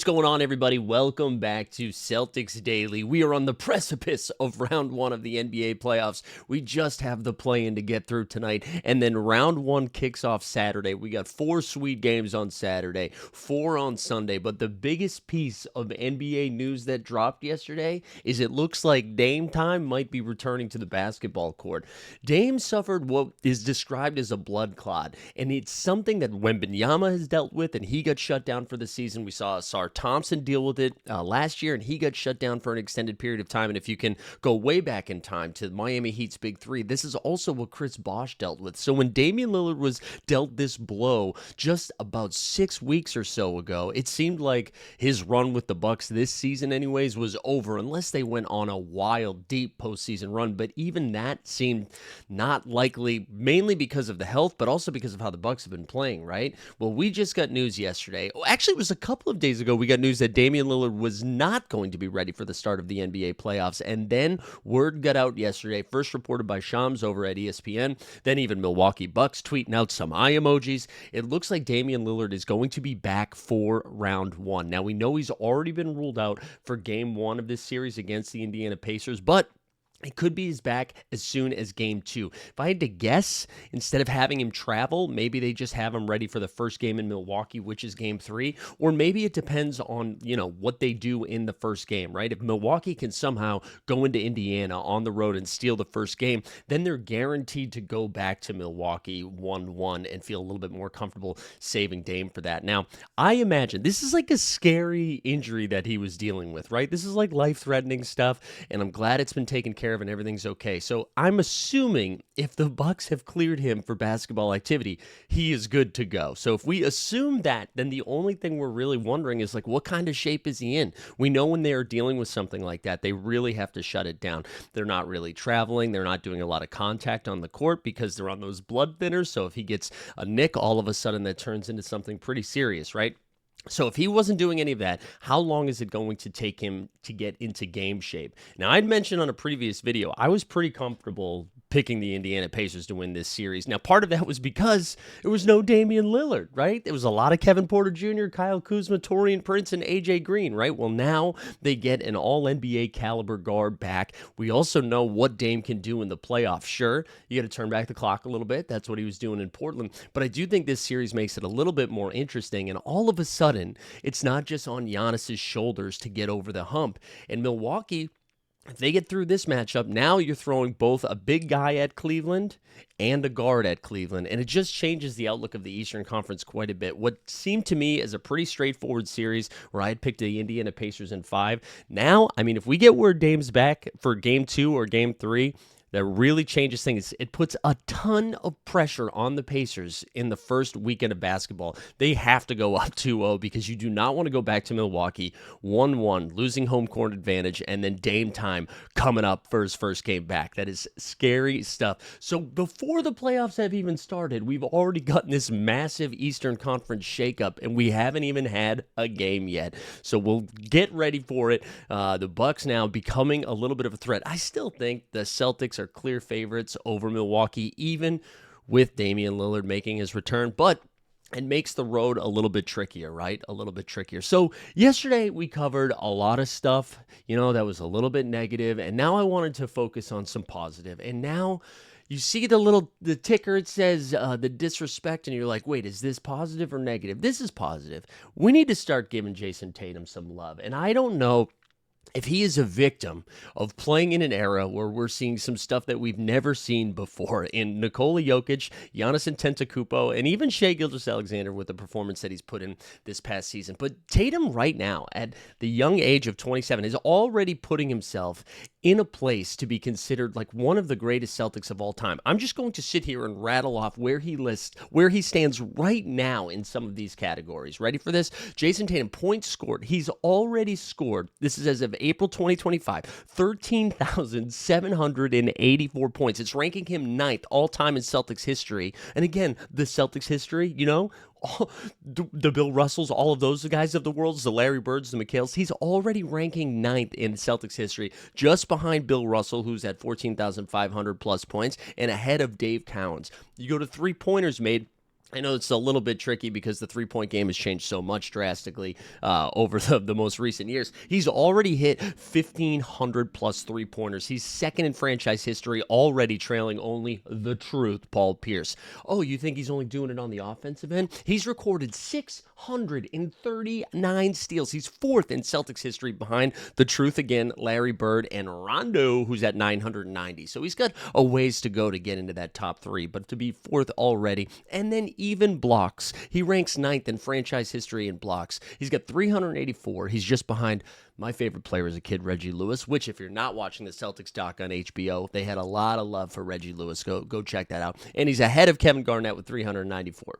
What's going on, everybody? Welcome back to Celtics Daily. We are on the precipice of round one of the NBA playoffs. We just have the play-in to get through tonight, and then round one kicks off Saturday. We got 4 sweet games on Saturday, 4 on Sunday, but the biggest piece of NBA news that dropped yesterday is it looks like Dame time might be returning to the basketball court. Dame suffered what is described as a blood clot, and it's something that Wembanyama has dealt with, and he got shut down for the season. We saw Sar Thompson deal with it last year, and he got shut down for an extended period of time. And if you can go way back in time to Miami Heat's Big Three, this is also what Chris Bosh dealt with. So when Damian Lillard was dealt this blow just about 6 weeks or so ago, it seemed like his run with the Bucks this season anyways was over, unless they went on a wild, deep postseason run. But even that seemed not likely, mainly because of the health, but also because of how the Bucks have been playing, right? Well, we just got news yesterday. Actually, it was a couple of days ago we got news that Damian Lillard was not going to be ready for the start of the NBA playoffs. And then word got out yesterday, first reported by Shams over at ESPN, then even Milwaukee Bucks tweeting out some eye emojis. It looks like Damian Lillard is going to be back for round one. Now, we know he's already been ruled out for game one of this series against the Indiana Pacers, but it could be he's back as soon as game 2. If I had to guess, instead of having him travel, maybe they just have him ready for the first game in Milwaukee, which is game 3. Or maybe it depends on, what they do in the first game, right? If Milwaukee can somehow go into Indiana on the road and steal the first game, then they're guaranteed to go back to Milwaukee 1-1 and feel a little bit more comfortable saving Dame for that. Now, I imagine this is like a scary injury that he was dealing with, right? This is like life-threatening stuff, and I'm glad it's been taken care of and everything's okay. So I'm assuming if the Bucks have cleared him for basketball activity, he is good to go. So if we assume that, then the only thing we're really wondering is, like, what kind of shape is he in? We know when they are dealing with something like that, they really have to shut it down. They're not really traveling. They're not doing a lot of contact on the court because they're on those blood thinners. So if he gets a nick, all of a sudden that turns into something pretty serious, right? So if he wasn't doing any of that, how long is it going to take him to get into game shape? Now, I'd mentioned on a previous video, I was pretty comfortable picking the Indiana Pacers to win this series. Now, part of that was because there was no Damian Lillard, right? There was a lot of Kevin Porter Jr., Kyle Kuzma, Taurean Prince, and AJ Green, right? Well, now they get an all-NBA caliber guard back. We also know what Dame can do in the playoffs. Sure, you got to turn back the clock a little bit. That's what he was doing in Portland. But I do think this series makes it a little bit more interesting, and all of a sudden, it's not just on Giannis's shoulders to get over the hump. And Milwaukee, if they get through this matchup, now you're throwing both a big guy at Cleveland and a guard at Cleveland, and it just changes the outlook of the Eastern Conference quite a bit. What seemed to me as a pretty straightforward series where I had picked the Indiana Pacers in 5, now, I mean, if we get word Dame's back for game 2 or game 3, that really changes things. It puts a ton of pressure on the Pacers in the first weekend of basketball. They have to go up 2-0 because you do not want to go back to Milwaukee 1-1, losing home court advantage, and then Dame time coming up for his first game back. That is scary stuff. So before the playoffs have even started, we've already gotten this massive Eastern Conference shakeup, and we haven't even had a game yet. So we'll get ready for it. The Bucks now becoming a little bit of a threat. I still think the Celtics are clear favorites over Milwaukee, even with Damian Lillard making his return, but it makes the road a little bit trickier, right? A little bit trickier. So yesterday we covered a lot of stuff, that was a little bit negative, and now I wanted to focus on some positive. And now you see the ticker, it says the disrespect, and you're like, wait, is this positive or negative? This is positive. We need to start giving Jason Tatum some love. And I don't know if he is a victim of playing in an era where we're seeing some stuff that we've never seen before in Nikola Jokic, Giannis Antetokounmpo, and even Shai Gilgeous-Alexander with the performance that he's put in this past season. But Tatum right now, at the young age of 27, is already putting himself in a place to be considered like one of the greatest Celtics of all time. I'm just going to sit here and rattle off where he stands right now in some of these categories. Ready for this? Jason Tatum, points scored. He's already scored, this is as of April 2025, 13,784 points. It's ranking him 9th all-time in Celtics history. And again, the Celtics history, the Bill Russells, all of those guys of the world, the Larry Birds, the McHales, he's already ranking 9th in Celtics history, just behind Bill Russell, who's at 14,500 plus points, and ahead of Dave Towns. You go to three-pointers made. I know it's a little bit tricky because the three-point game has changed so much drastically over the most recent years. He's already hit 1,500 plus three-pointers. He's second in franchise history, already trailing only the truth, Paul Pierce. Oh, you think he's only doing it on the offensive end? He's recorded 639 steals. He's fourth in Celtics history behind the truth again, Larry Bird, and Rondo, who's at 990. So he's got a ways to go to get into that top three, but to be fourth already. And then even blocks. He ranks ninth in franchise history in blocks. He's got 384. He's just behind my favorite player as a kid, Reggie Lewis, which if you're not watching the Celtics doc on HBO, they had a lot of love for Reggie Lewis. Go check that out. And he's ahead of Kevin Garnett with 394.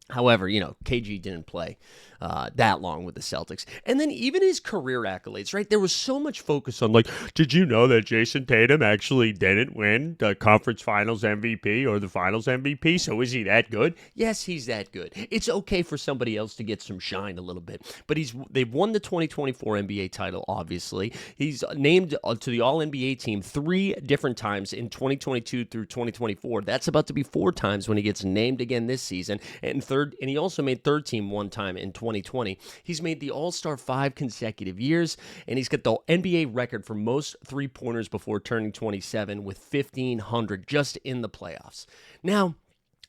However, KG didn't play that long with the Celtics. And then even his career accolades, right? There was so much focus on, like, did you know that Jason Tatum actually didn't win the conference finals MVP or the finals MVP? So is he that good? Yes, he's that good. It's okay for somebody else to get some shine a little bit. But they've won the 2024 NBA title, obviously. He's named to the All-NBA team 3 different times in 2022 through 2024. That's about to be 4 times when he gets named again this season. And he also made third team 1 time in 2020. He's made the All-Star 5 consecutive years, and he's got the NBA record for most three-pointers before turning 27 with 1,500 just in the playoffs. Now,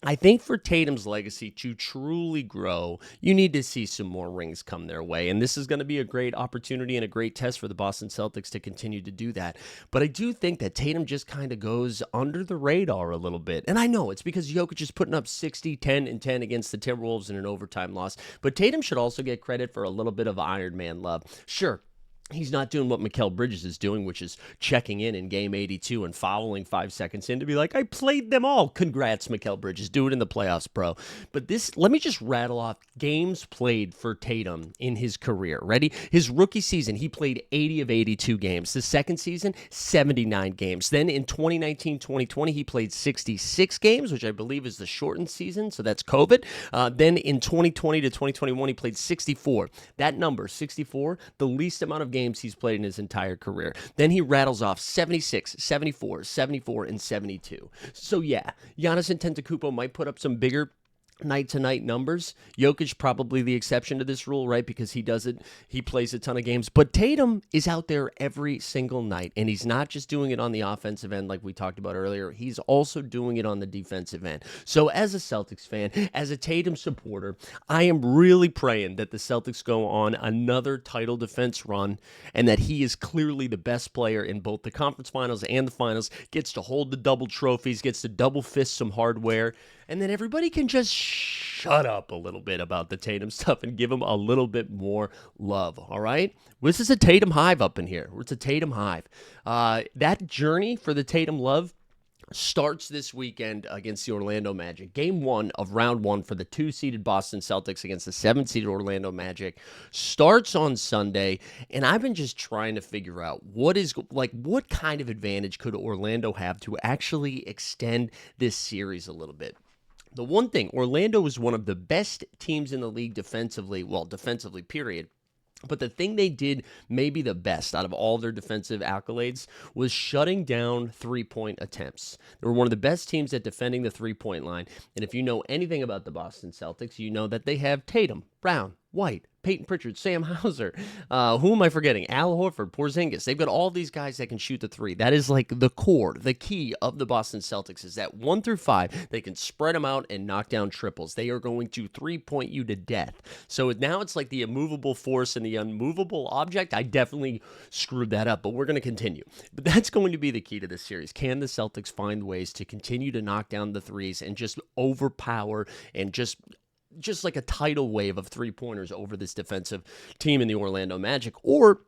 I think for Tatum's legacy to truly grow, you need to see some more rings come their way. And this is going to be a great opportunity and a great test for the Boston Celtics to continue to do that. But I do think that Tatum just kind of goes under the radar a little bit. And I know it's because Jokic is putting up 60, 10, and 10 against the Timberwolves in an overtime loss. But Tatum should also get credit for a little bit of Iron Man love. Sure. He's not doing what Mikal Bridges is doing, which is checking in game 82 and fouling 5 seconds in to be like, I played them all. Congrats, Mikal Bridges. Do it in the playoffs, bro. But let me just rattle off games played for Tatum in his career. Ready? His rookie season, he played 80 of 82 games. The second season, 79 games. Then in 2019-2020, he played 66 games, which I believe is the shortened season, so that's COVID. Then in 2020 to 2021, he played 64. That number, 64, the least amount of games he's played in his entire career. Then he rattles off 76, 74, 74, and 72. So yeah, Giannis Antetokounmpo might put up some bigger night-to-night numbers. Jokic probably the exception to this rule, right? Because he plays a ton of games. But Tatum is out there every single night, and he's not just doing it on the offensive end like we talked about earlier. He's also doing it on the defensive end. So as a Celtics fan, as a Tatum supporter, I am really praying that the Celtics go on another title defense run and that he is clearly the best player in both the conference finals and the finals, gets to hold the double trophies, gets to double fist some hardware, and then everybody can just shut up a little bit about the Tatum stuff and give him a little bit more love, all right? This is a Tatum hive up in here. It's a Tatum hive. That journey for the Tatum love starts this weekend against the Orlando Magic. Game 1 of round 1 for the 2-seeded Boston Celtics against the 7-seeded Orlando Magic starts on Sunday, and I've been just trying to figure out what kind of advantage could Orlando have to actually extend this series a little bit. The one thing, Orlando is one of the best teams in the league defensively, period. But the thing they did maybe the best out of all their defensive accolades was shutting down three-point attempts. They were one of the best teams at defending the three-point line. And if you know anything about the Boston Celtics, you know that they have Tatum, Brown, White, Peyton Pritchard, Sam Hauser. Who am I forgetting? Al Horford, Porzingis. They've got all these guys that can shoot the three. That is like the core, the key of the Boston Celtics is that 1 through 5, they can spread them out and knock down triples. They are going to three-point you to death. So now it's like the immovable force and the unmovable object. I definitely screwed that up, but we're going to continue. But that's going to be the key to this series. Can the Celtics find ways to continue to knock down the threes and just overpower and just like a tidal wave of three-pointers over this defensive team in the Orlando Magic? Or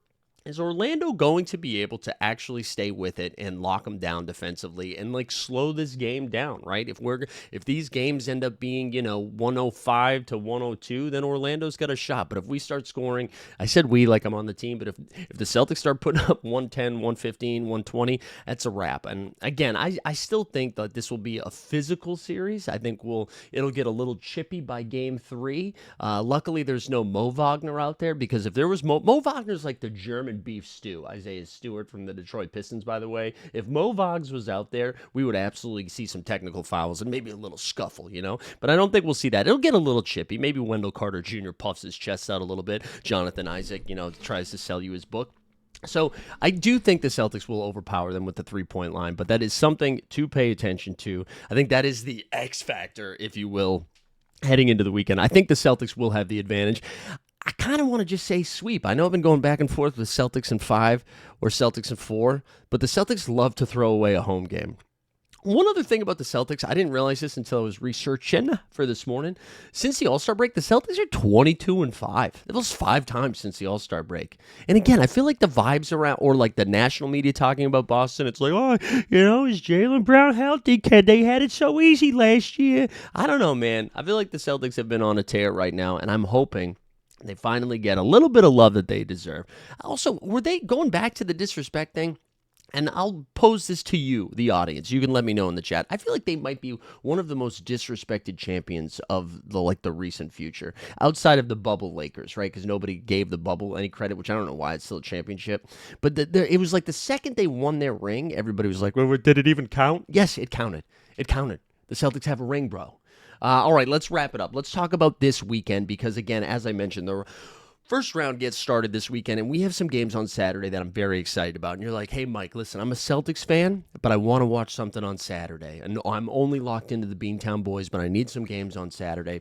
is Orlando going to be able to actually stay with it and lock them down defensively and like slow this game down, right? If these games end up being, 105 to 102, then Orlando's got a shot. But if we start scoring, I said we like I'm on the team, but if the Celtics start putting up 110, 115, 120, that's a wrap. And again, I still think that this will be a physical series. I think it'll get a little chippy by game 3. Luckily, there's no Mo Wagner out there, because if there was Mo Wagner's like the German German beef stew. Isaiah Stewart from the Detroit Pistons, by the way. If Mo Voggs was out there, we would absolutely see some technical fouls and maybe a little scuffle, you know? But I don't think we'll see that. It'll get a little chippy. Maybe Wendell Carter Jr. puffs his chest out a little bit. Jonathan Isaac, tries to sell you his book. So I do think the Celtics will overpower them with the three-point line, but that is something to pay attention to. I think that is the X factor, if you will, heading into the weekend. I think the Celtics will have the advantage. I kind of want to just say sweep. I know I've been going back and forth with Celtics in 5 or Celtics in 4, but the Celtics love to throw away a home game. One other thing about the Celtics, I didn't realize this until I was researching for this morning. Since the All-Star break, the Celtics are 22-5. They've lost 5 times since the All-Star break. And again, I feel like the vibes around, or like the national media talking about Boston, it's like, is Jaylen Brown healthy? They had it so easy last year. I don't know, man. I feel like the Celtics have been on a tear right now, and I'm hoping they finally get a little bit of love that they deserve. Also, were they going back to the disrespect thing? And I'll pose this to you, the audience. You can let me know in the chat. I feel like they might be one of the most disrespected champions of the recent future, outside of the bubble Lakers, right? Because nobody gave the bubble any credit, which I don't know why it's still a championship. But it was like the second they won their ring, everybody was like, well, did it even count? Yes, it counted. It counted. The Celtics have a ring, bro. All right, let's wrap it up. Let's talk about this weekend because, again, as I mentioned, the first round gets started this weekend, and we have some games on Saturday that I'm very excited about. And you're like, hey, Mike, listen, I'm a Celtics fan, but I want to watch something on Saturday. And I'm only locked into the Beantown Boys, but I need some games on Saturday.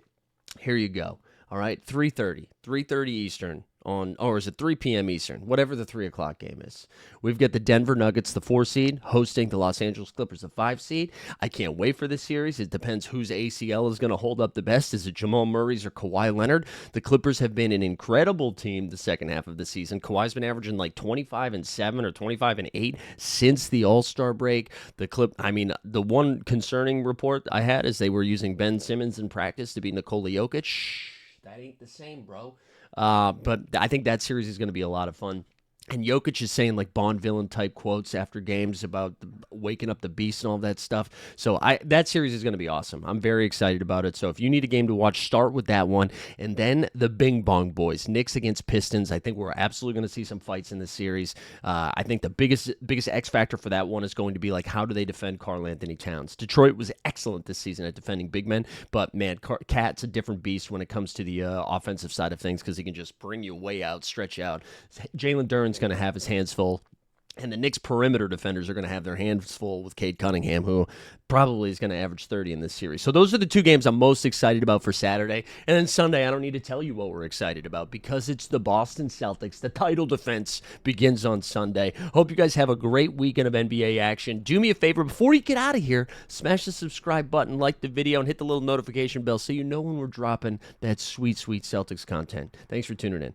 Here you go. All right, 3:30 Eastern. Or is it 3 p.m. Eastern? Whatever the 3 o'clock game is. We've got the Denver Nuggets, the 4 seed, hosting the Los Angeles Clippers, the 5 seed. I can't wait for this series. It depends whose ACL is going to hold up the best. Is it Jamal Murray's or Kawhi Leonard? The Clippers have been an incredible team the second half of the season. Kawhi's been averaging like 25-7 or 25-8 since the All-Star break. The one concerning report I had is they were using Ben Simmons in practice to beat Nikola Jokic. Shh, that ain't the same, bro. But I think that series is going to be a lot of fun. And Jokic is saying like Bond villain type quotes after games about waking up the beast and all that stuff. So that series is going to be awesome. I'm very excited about it. So if you need a game to watch, start with that one. And then the Bing Bong Boys, Knicks against Pistons. I think we're absolutely going to see some fights in this series. I think the biggest X factor for that one is going to be like how do they defend Karl Anthony Towns? Detroit was excellent this season at defending big men, but man, Cat's a different beast when it comes to the offensive side of things because he can just bring you way out, stretch out. Jalen Duren's going to have his hands full. And the Knicks perimeter defenders are going to have their hands full with Cade Cunningham, who probably is going to average 30 in this series. So those are the 2 games I'm most excited about for Saturday. And then Sunday, I don't need to tell you what we're excited about because it's the Boston Celtics. The title defense begins on Sunday. Hope you guys have a great weekend of NBA action. Do me a favor, before you get out of here, smash the subscribe button, like the video, and hit the little notification bell so you know when we're dropping that sweet, sweet Celtics content. Thanks for tuning in.